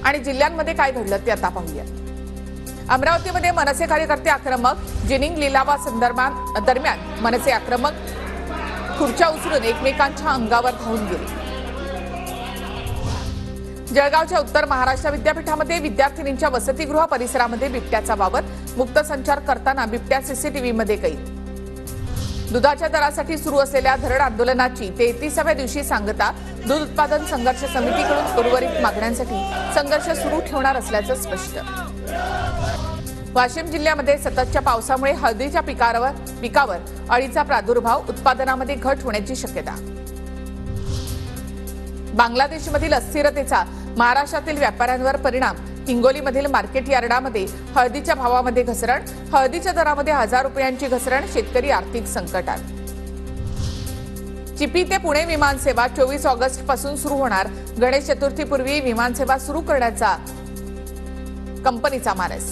आणि जिल्ह्यांमध्ये काय घडलं ते आता पाहूया। अमरावतीमध्ये मनसे कार्यकर्ते आक्रमक, जिनिंग लिलावा दरम्यान मनसे आक्रमक, खुर्च्या उचलून एकमेकांच्या अंगावर धावून गेले। जळगावच्या उत्तर महाराष्ट्र विद्यापीठामध्ये विद्यार्थिनींच्या वसतिगृह परिसरामध्ये बिबट्याचा वावर, मुक्त संचार करताना बिबट्या सीसीटीव्हीमध्ये कैद। दुधाच्या दरासाठी सुरू असलेल्या धरण आंदोलनाची 33व्या दिवशी सांगता, दूध उत्पादन संघर्ष समितीकडून उर्वरित मागण्यांसाठी संघर्ष सुरू ठेवणार असल्याचं स्पष्ट। वाशिम जिल्ह्यामध्ये सततच्या पावसामुळे हळदीच्या पिकावर अळीचा प्रादुर्भाव, उत्पादनामध्ये घट होण्याची शक्यता। बांगलादेशमधील अस्थिरतेचा महाराष्ट्रातील व्यापाऱ्यांवर परिणाम, हिंगोलीमधील मार्केट यार्डामध्ये हळदीच्या भावामध्ये घसरण, हळदीच्या दरामध्ये 1000 रुपयांची घसरण, शेतकरी आर्थिक संकटात। चिपी ते पुणे विमानसेवा 24 ऑगस्ट पासून सुरू होणार, गणेश चतुर्थीपूर्वी विमानसेवा सुरू करण्याचा कंपनीचा मानस।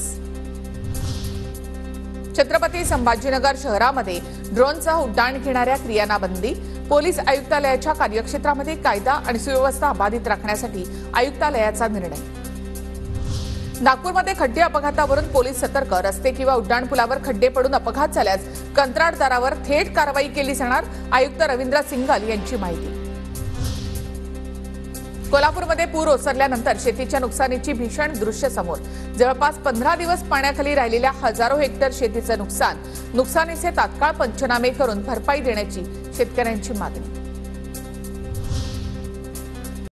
छत्रपती संभाजीनगर शहरामध्ये ड्रोनसह उड्डाण घेणाऱ्या क्रियांना बंदी, पोलीस आयुक्तालयाच्या कार्यक्षेत्रामध्ये कायदा आणि सुव्यवस्था अबाधित राखण्यासाठी आयुक्तालयाचा निर्णय। नागपूरमध्ये खड्डे अपघातावरून पोलीस सतर्क, रस्ते किंवा उड्डाणपुलावर खड्डे पडून अपघात झाल्यास कंत्राटदारावर थेट कारवाई केली जाणार, आयुक्त रवींद्र सिंघल यांची माहिती। कोल्हापूरमध्ये पूर ओसरल्यानंतर शेतीच्या नुकसानीची भीषण दृश्य समोर, जवळपास 15 दिवस पाण्याखाली राहिलेल्या हजारो हेक्टर शेतीचं नुकसानीचे तात्काळ पंचनामे करून भरपाई देण्याची शेतकऱ्यांची मागणी।